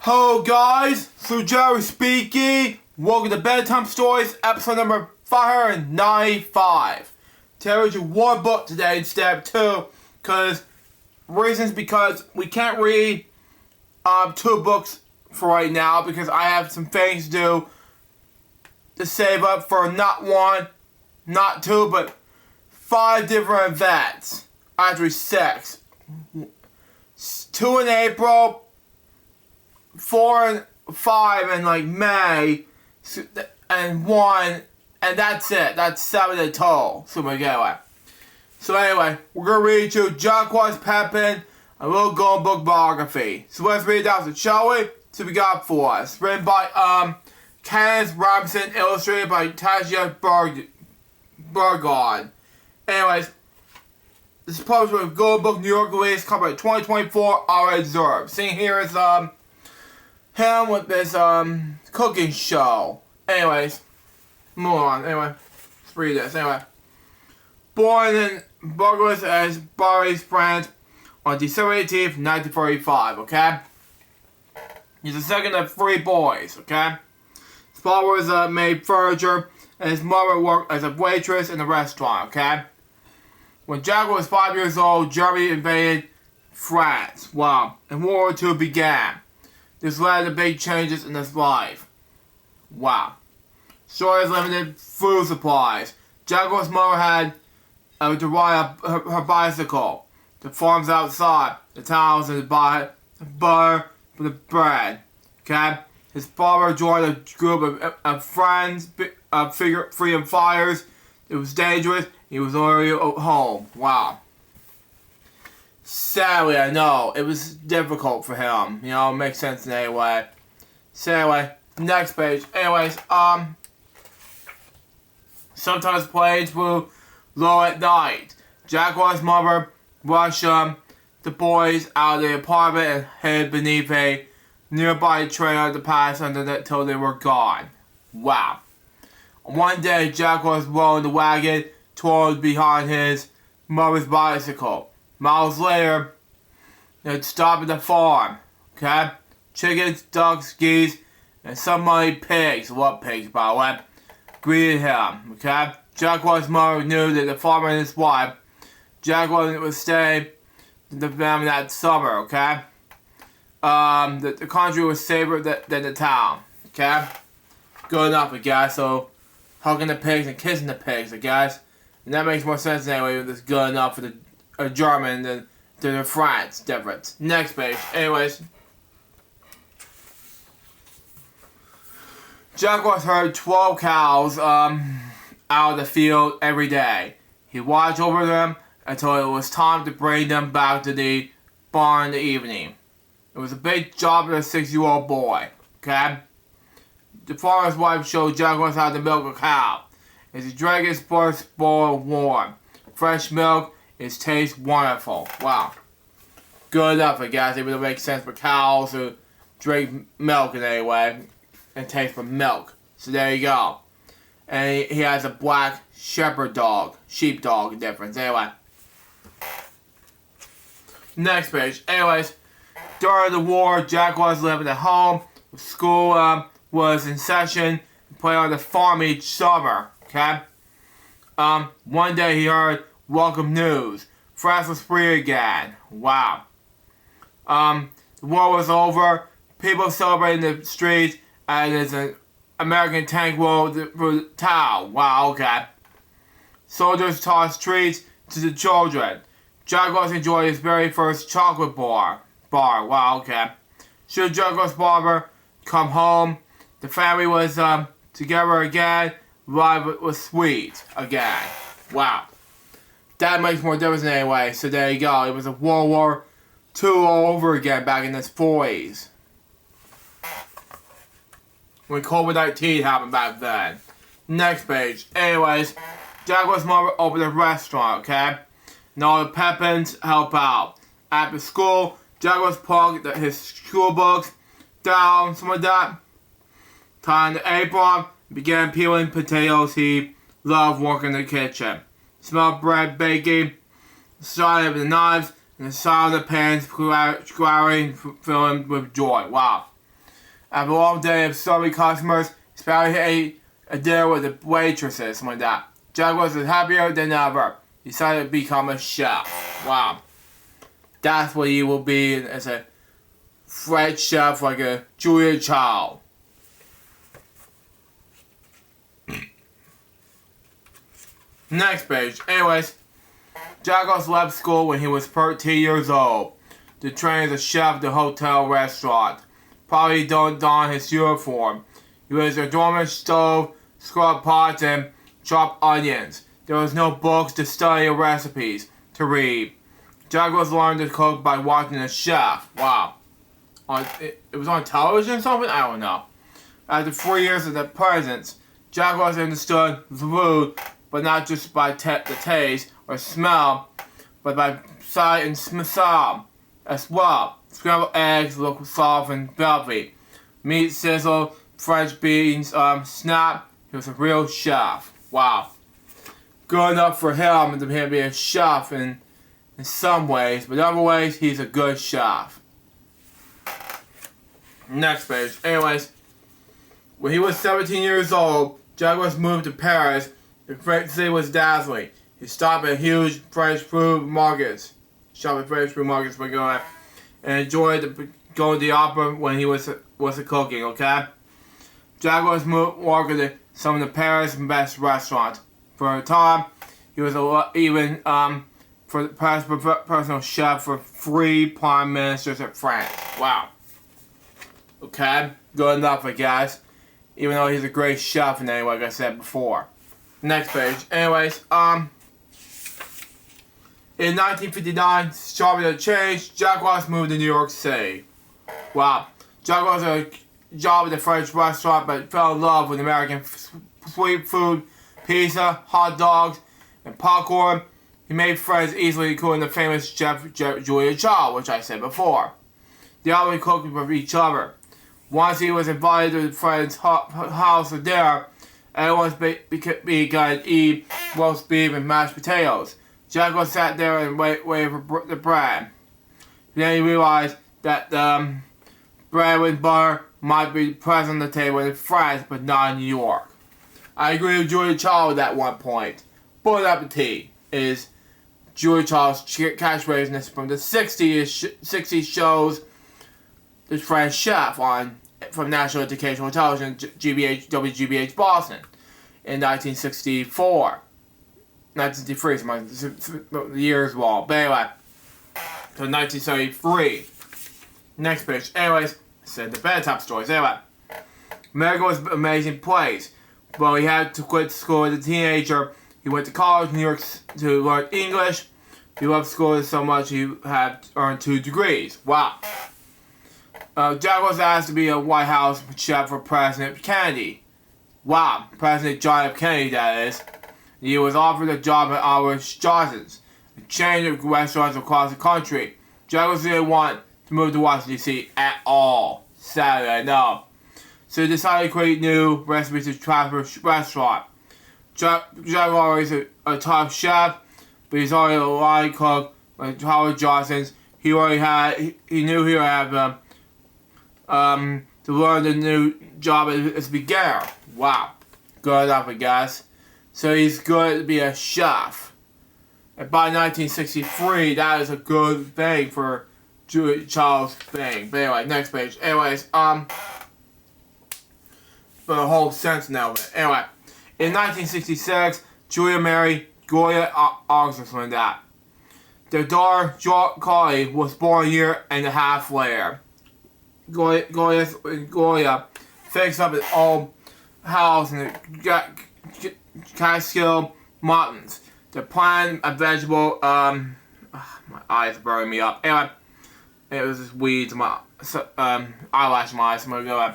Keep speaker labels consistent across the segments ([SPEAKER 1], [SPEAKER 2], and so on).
[SPEAKER 1] Hello guys, so Jacques speaking. Welcome to Bedtime Stories, episode number 595. Today we do one book today instead of two, because we can't read two books for right now because I have some things to do to save up for not one, not two, but 5 different events. Actually 6. 2 in April, 4 and 5 in like May, and 1, and that's it. That's 7 in total. So anyway, we're gonna read you Jacques Pepin, a little golden book biography. So let's read it out, shall we? So we got for us. Written by Kenneth Robinson, illustrated by Tasha Burgon. Anyways, this is published with Golden Book New York release, copyright 2024, already observed. Seeing here is him with this cooking show. Anyways, move on. Anyway, let's read this. Anyway, born in Burgos as Barry's friend on December 18th, 1945. Okay, he's the second of 3 boys. Okay, his father was made furniture, and his mother worked as a waitress in a restaurant. Okay, when Jacques was 5 years old, Germany invaded France. Wow, and World War II began. This led to big changes in his life. Wow. Stories limited food supplies. Jacques' mother had to ride her bicycle. The farms outside, the towns, and to buy butter for the bread. Okay? His father joined a group of friends, freedom fighters. It was dangerous. He was already at home. Wow. Sadly, I know, it was difficult for him. You know, it makes sense in any way. So anyway, next page. Anyways, sometimes planes flew low at night. Jacques' mother rushed the boys out of the apartment and hid beneath a nearby trailer to pass under it till they were gone. Wow. One day, Jacques was rolling the wagon toward behind his mother's bicycle. Miles later, they'd stop at the farm. Okay? Chickens, ducks, geese, and some many pigs. What pigs, by the way? Greeted him. Okay? Jacques' mother knew that the farmer and his wife, Jacques was staying in the family that summer. Okay? That the country was safer than the town. Okay? Good enough, I guess. So, hugging the pigs and kissing the pigs, I guess. And that makes more sense anyway if it's good enough for the German than the France difference. Next page. Anyways, Jacques herd 12 cows out of the field every day. He watched over them until it was time to bring them back to the barn in the evening. It was a big job for a 6-year-old boy. Okay? The farmer's wife showed Jacques how to milk a cow. As he drank his first bowl warm, fresh milk, it tastes wonderful. Wow. Good enough, I guess. It would make sense for cows to drink milk in any way and taste for milk. So there you go. And he has a black shepherd dog. Sheepdog difference. Anyway. Next page. Anyways. During the war, Jacques was living at home. School was in session. He played on the farm each summer. Okay? One day he heard welcome news. France was free again. Wow. The war was over. People celebrating the streets, and there's an American tank rolled through the town. Wow, okay. Soldiers tossed treats to the children. Jacques enjoyed his very first chocolate bar. Wow, okay. Should Jacques' barber come home, the family was together again. Life was sweet again. Wow. That makes more difference anyway, so there you go. It was a World War II all over again back in the 40s. When COVID-19 happened back then. Next page. Anyways, Jacques' mother opened a restaurant, okay? And all the Pepins help out. After school, Jacques plugged his school books down, some of that. Tied the apron, began peeling potatoes. He loved working in the kitchen. Smelled bread baking, the sound of the knives, and the sound of the pans scouring, filling with joy. Wow. After a long day of serving customers, especially ate a dinner with the waitresses, something like that. Jacques was happier than ever. He decided to become a chef. Wow. That's what he will be as a French chef, like a Julia Child. Next page. Anyways, Jacques left school when he was 13 years old to train as a chef at the hotel restaurant. Probably don't don his uniform. He was a dormant stove, scrub pots, and chop onions. There was no books to study or recipes to read. Jacques learned to cook by watching a chef. Wow. It was on television or something? I don't know. After 4 years of the presence, Jacques understood food, but not just by the taste or smell, but by sight and smell as well. Scrambled eggs look soft and velvety. Meat sizzle, French beans snap. He was a real chef. Wow. Good enough for him to be a chef in some ways, but in other ways, he's a good chef. Next page. Anyways, when he was 17 years old, Jacques moved to Paris. The French city was dazzling. He stopped at huge French food markets. And enjoyed going to the opera when he was cooking, okay? Jacques worked at some of the Paris best restaurants. For a time, he was even for the personal chef for 3 prime ministers of France. Wow. Okay, good enough, I guess. Even though he's a great chef and everything, like I said before. Next page. Anyways, in 1959, sharply changed. Jacques moved to New York City. Wow. Jacques was a job at the French restaurant, but fell in love with American sweet food, pizza, hot dogs, and popcorn. He made friends easily, including the famous chef Julia Child, which I said before. They always cooked with each other. Once he was invited to a friend's house for dinner, everyone began to eat roast beef and mashed potatoes. Jacques sat there and waited for the bread. Then he realized that bread with butter might be present on the table in France, but not in New York. I agree with Julia Child at one point. Bon appetit is Julia Child's catchphrase from the 60s shows the French chef from National Educational Television, WGBH Boston, in 1964. 1963, the years wrong. But anyway, so 1973. Next page. Anyways, I said the Bedtime stories. Anyway, America was an amazing place, but he had to quit school as a teenager. He went to college in New York to learn English. He loved school so much he had earned 2 degrees. Wow. Jacques was asked to be a White House chef for President Kennedy. Wow. President John F. Kennedy, that is. He was offered a job at Irish Johnson's, a chain of restaurants across the country. Jacques didn't want to move to Washington, D.C. at all. Sadly, I know. So he decided to create new recipes to try for a restaurant. Jacques always a top chef, but he's already a line cook like Howard Johnson's. He knew he would have to learn the new job as a beginner. Wow. Good enough, I guess. So he's good to be a chef. And by 1963, that is a good thing for Julia Child's thing. But anyway, next page. Anyways, for the whole sense now of it. Anyway, in 1966, Julia married Goya August like that. Their daughter, Carly, was born a year and a half later. Goya fixed up his own house in the Catskill Mountains. The plant a vegetable, my eyes are burning me up. Anyway, it was just weeds in my eyelash in my eyes. So I'm gonna go.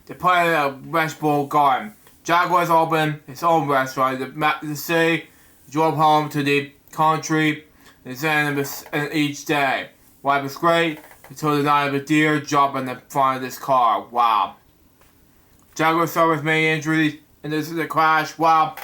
[SPEAKER 1] They planted a vegetable garden. Jacques opened his own restaurant. They mapped the city, drove home to the country, and each day. Life was great until the night of a deer jumped in the front of this car. Wow. Jacques suffered with many injuries, and this is a crash. Wow.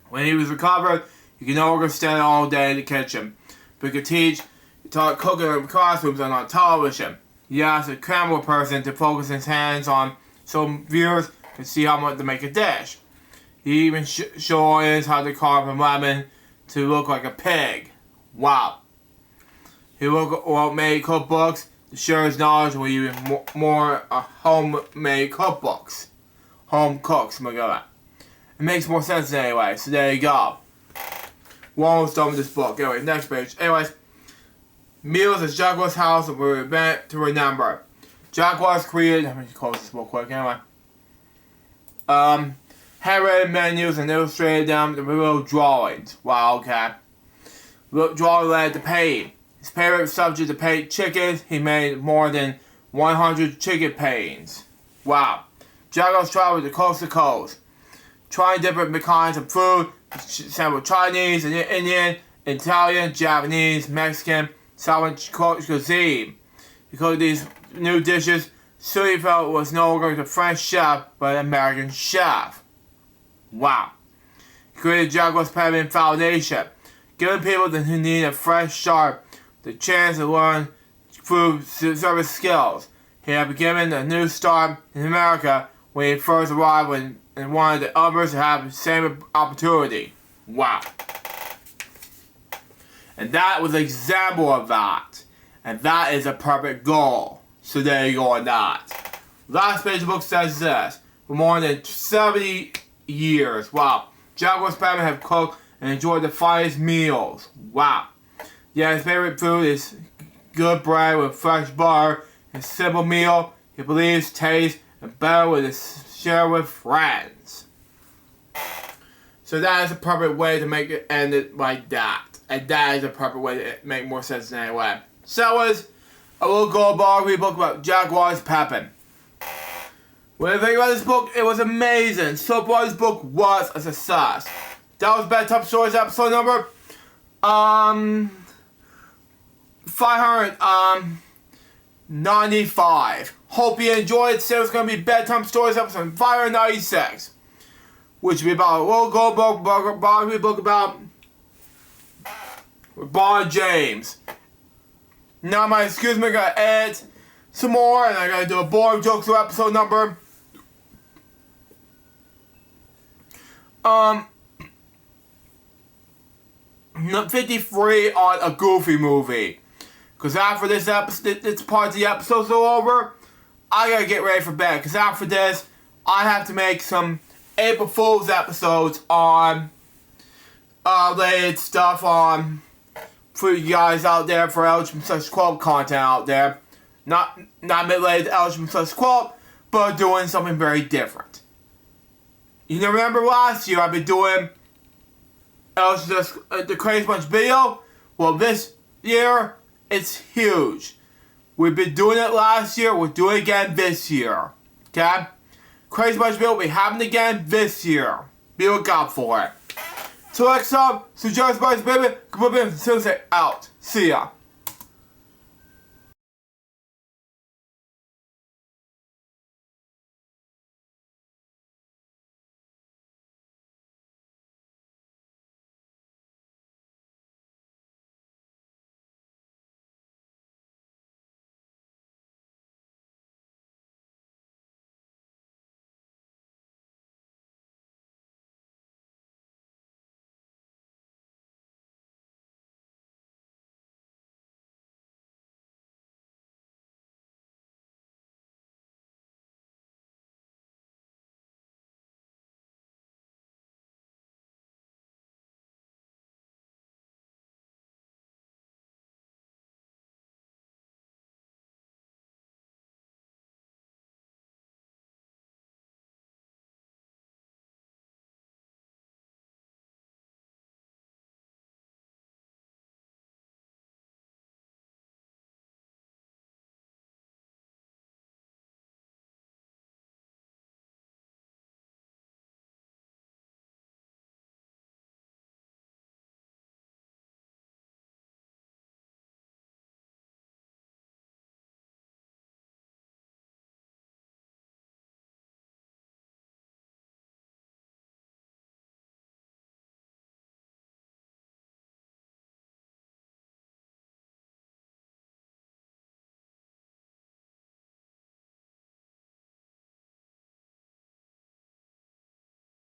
[SPEAKER 1] When he was recovered, he could no longer stand all day in the kitchen. But he could teach, he taught cooking in classrooms and on television. He asked a camera person to focus his hands on so viewers could see how much to make a dish. He even showed us how to carve a lemon to look like a pig. Wow. He made cookbooks to share his knowledge with even more homemade cookbooks. Home cooks, my God. It makes more sense anyway, so there you go. We're almost done with this book. Anyway, next page. Anyways, meals at Jacques' house were an event to remember. Jacques created, let me close this real quick anyway. Handwritten menus and illustrated them with little drawings. Wow, okay. Little drawing led to painting. His favorite subject to paint chickens. He made more than 100 chicken paintings. Wow. Jacques traveled to coast to coast, trying different kinds of food, several Chinese, Indian, Italian, Japanese, Mexican, Southern cuisine. He cooked these new dishes, so he felt it was no longer the French chef, but an American chef. Wow. He created Jacques' Peppermint Foundation, giving people who need a fresh start the chance to learn food service skills. He had been given a new start in America when he first arrived and wanted the others to have the same opportunity. Wow. And that was an example of that. And that is a perfect goal. So there you go on that. Last page of the book says this. For more than 70 years. Wow. Jacques' family have cooked and enjoyed the finest meals. Wow. Yeah, his favorite food is good bread with fresh butter. His simple meal, he believes, tastes and better with his share with friends. So that is a perfect way to make it end it like that. And that is a perfect way to make more sense in any way. So that was a little gold biography book about Jacques Pepin. When I think about this book, it was amazing. So far, this book was a success. That was Bedtime Stories episode number 595. Hope you enjoyed. So it's going to be Bedtime Stories episode 596, which will be about a little gold biography book about Bob James. Now my excuse me, I gotta add some more, and I gotta do a boring jokes to episode number 53 on a Goofy movie. Cause after this episode, this part of the episode's over, I gotta get ready for bed. Cause after this, I have to make some April Fool's episodes on related stuff on for you guys out there for LGBT Club content out there. Not related to LGBT Club, but doing something very different. You remember last year I've been doing the Crazy Bunch video? Well, this year it's huge. We've been doing it last year, we're doing it again this year. Okay? Crazy Bunch video will be happening again this year. Be looking out for it. So next up, so Jacques baby, come up in, Tuesday out. See ya.